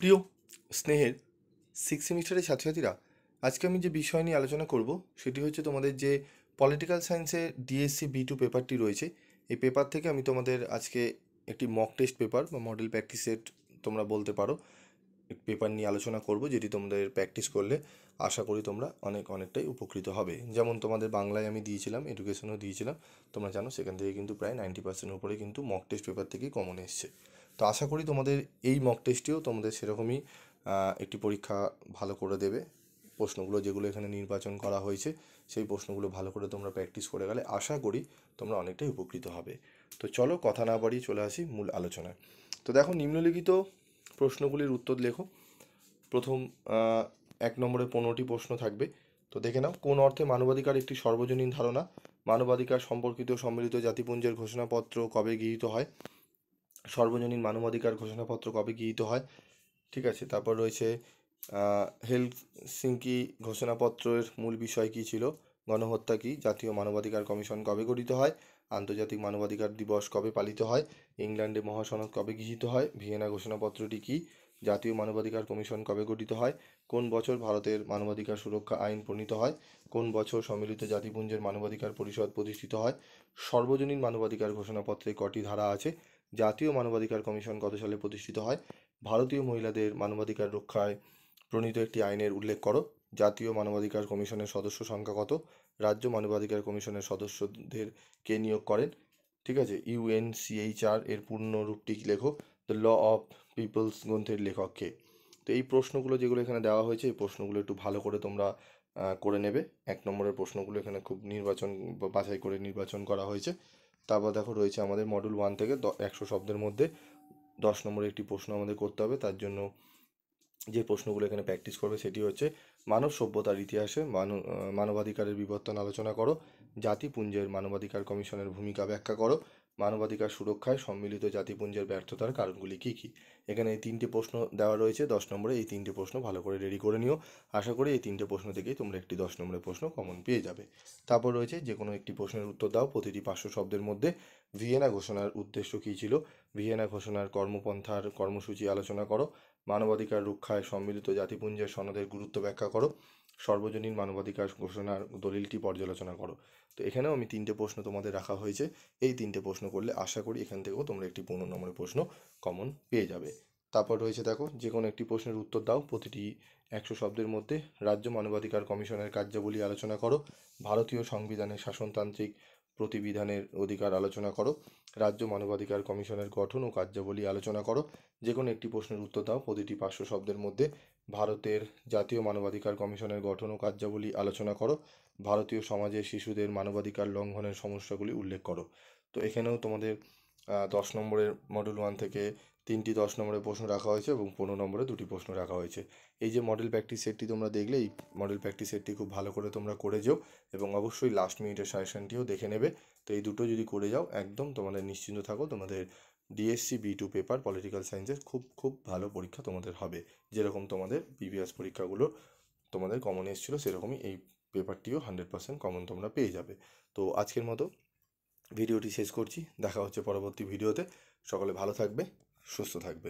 প্রিয় স্নেহের সিক্স সেমিস্টারের ছাত্রছাত্রীরা, আজকে আমি যে বিষয় নিয়ে আলোচনা করব সেটি হচ্ছে তোমাদের যে পলিটিক্যাল সায়েন্সের ডিএসসি B2 পেপারটি রয়েছে। এই পেপার থেকে আমি তোমাদের আজকে একটি মক টেস্ট পেপার বা মডেল প্র্যাকটিস সেট তোমরা বলতে পারো, পেপার নিয়ে আলোচনা করব, যেটি তোমাদের প্র্যাকটিস করলে আশা করি তোমরা অনেকটাই উপকৃত হবে। যেমন তোমাদের বাংলায় আমি দিয়েছিলাম, এডুকেশনও দিয়েছিলাম, তোমরা জানো সেখান থেকে কিন্তু প্রায় 90% উপরে কিন্তু মক টেস্ট পেপার থেকেই কমন এসছে। তো আশা করি তোমাদের এই মক টেস্টটিও তোমাদের সেরকমই একটি পরীক্ষা ভালো করে দেবে। প্রশ্নগুলো যেগুলো এখানে নির্বাচন করা হয়েছে সেই প্রশ্নগুলো ভালো করে তোমরা প্র্যাকটিস করে গেলে আশা করি তোমরা অনেকটাই উপকৃত হবে। তো চলো কথা না বাড়িয়ে চলে আসি মূল আলোচনায়। তো দেখো, নিম্নলিখিত প্রশ্নগুলির উত্তর লেখো। প্রথম 1 নম্বরে 15টি প্রশ্ন থাকবে। তো দেখে নাও, কোন অর্থে মানবাধিকার একটি সর্বজনীন ধারণা? মানবাধিকার সম্পর্কিত সম্মিলিত জাতিপুঞ্জের ঘোষণাপত্র কবে গৃহীত হয়? সর্বজনীন মানবাধিকার ঘোষণাপত্র কবে গৃহীত হয়? ঠিক আছে, তারপর রয়েছে হেলসিঙ্কি ঘোষণাপত্রের মূল বিষয় কী ছিল? গণহত্যা কী? জাতীয় মানবাধিকার কমিশন কবে গঠিত হয়? আন্তর্জাতিক মানবাধিকার দিবস কবে পালিত হয়? ইংল্যান্ডে মহাসনদ কবে গৃহীত হয়? ভিয়েনা ঘোষণাপত্রটি কী? জাতীয় মানবাধিকার কমিশন কবে গঠিত হয়? কোন বছর ভারতের মানবাধিকার সুরক্ষা আইন প্রণীত হয়? কোন বছর সম্মিলিত জাতিপুঞ্জের মানবাধিকার পরিষদ প্রতিষ্ঠিত হয়? সর্বজনীন মানবাধিকার ঘোষণাপত্রে কটি ধারা আছে? জাতীয় মানবাধিকার কমিশন কত সালে প্রতিষ্ঠিত হয়? ভারতীয় মহিলাদের মানবাধিকার রক্ষায় প্রণীত একটি আইনের উল্লেখ করো। জাতীয় মানবাধিকার কমিশনের সদস্য সংখ্যা কত? রাজ্য মানবাধিকার কমিশনের সদস্যদের কে নিয়োগ করেন? ঠিক আছে, UNCHR এর পূর্ণ রূপটি লেখো। দ্য ল অফ পিপলস গ্রন্থের লেখক কে? তো এই প্রশ্নগুলো যেগুলো এখানে দেওয়া হয়েছে, এই প্রশ্নগুলো একটু ভালো করে তোমরা করে নেবে। 1 নম্বরের প্রশ্নগুলো এখানে খুব বাছাই করে নির্বাচন করা হয়েছে। তারপর দেখো, রয়েছে আমাদের মডেল 1 থেকে 100 শব্দের মধ্যে 10 নম্বরের একটি প্রশ্ন আমাদের করতে হবে। তার জন্য যে প্রশ্নগুলো এখানে প্র্যাকটিস করবে সেটি হচ্ছে, মানব সভ্যতার ইতিহাসে মানবাধিকারের বিবর্তন আলোচনা করো। জাতিপুঞ্জের মানবাধিকার কমিশনের ভূমিকা ব্যাখ্যা করো। মানবাধিকার সুরক্ষায় সম্মিলিত জাতিপুঞ্জের ব্যর্থতার কারণগুলি কী কী? এখানে এই 3টে প্রশ্ন দেওয়া রয়েছে 10 নম্বরে। এই 3টে প্রশ্ন ভালো করে রেডি করে নিও। আশা করি এই 3টে প্রশ্ন থেকেই তোমরা একটি 10 নম্বরের প্রশ্ন কমন পেয়ে যাবে। তারপর রয়েছে, যে কোনো একটি প্রশ্নের উত্তর দাও প্রতিটি 500 শব্দের মধ্যে। ভিয়েনা ঘোষণার উদ্দেশ্য কী ছিল? ভিয়েনা ঘোষণার কর্মপন্থার কর্মসূচি আলোচনা করো। মানবাধিকার রক্ষায় সম্মিলিত জাতিপুঞ্জের সনদের গুরুত্ব ব্যাখ্যা করো। সর্বজনীন মানবাধিকার ঘোষণার দলিলটি পর্যালোচনা করো। তো এখানেও আমি 3টে প্রশ্ন তোমাদের রাখা হয়েছে। এই 3টে প্রশ্ন করলে আশা করি এখান থেকেও তোমরা একটি 15 নম্বরের প্রশ্ন কমন পেয়ে যাবে। তারপর রয়েছে, দেখো, যে কোনো একটি প্রশ্নের উত্তর দাও প্রতিটি 100 শব্দের মধ্যে। রাজ্য মানবাধিকার কমিশনের কার্যাবলী আলোচনা করো। ভারতীয় সংবিধানের শাসনতান্ত্রিক প্রতিবিধানের অধিকার আলোচনা করো। রাজ্য মানবাধিকার কমিশনের গঠন ও কার্যাবলী আলোচনা করো। যে কোনো একটি প্রশ্নের উত্তর দাও প্রতিটি 500 শব্দের মধ্যে। ভারতের জাতীয় মানবাধিকার কমিশনের গঠন ও কার্যাবলী আলোচনা করো। ভারতীয় সমাজে শিশুদের মানবাধিকার লঙ্ঘনের সমস্যাগুলি উল্লেখ করো। তো এখানেও তোমাদের 10 নম্বরের মডেল 1 থেকে 3টি 10 নম্বরের প্রশ্ন রাখা হয়েছে এবং 15 নম্বরে 2টি প্রশ্ন রাখা হয়েছে। এই যে মডেল প্র্যাকটিস সেটটি তোমরা দেখলে, এই মডেল প্র্যাকটিস সেটটি খুব ভালো করে তোমরা করে যেও এবং অবশ্যই লাস্ট মিনিটের সাজেশনটিও দেখে নেবে। তো এই দুটো যদি করে যাও, একদম তোমাদের নিশ্চিন্ত থাকো, তোমাদের ডিএসসি B2 পেপার পলিটিক্যাল সায়েন্সের খুব খুব ভালো পরীক্ষা তোমাদের হবে। যেরকম তোমাদের প্রিভিয়াস পরীক্ষাগুলো তোমাদের কমন এসেছিলো, সেরকমই এই পেপারটিও 100% কমন তোমরা পেয়ে যাবে। তো আজকের মতো ভিডিওটি শেষ করছি। দেখা হচ্ছে পরবর্তী ভিডিওতে। সকলে ভালো থাকবে, সুস্থ থাকবে।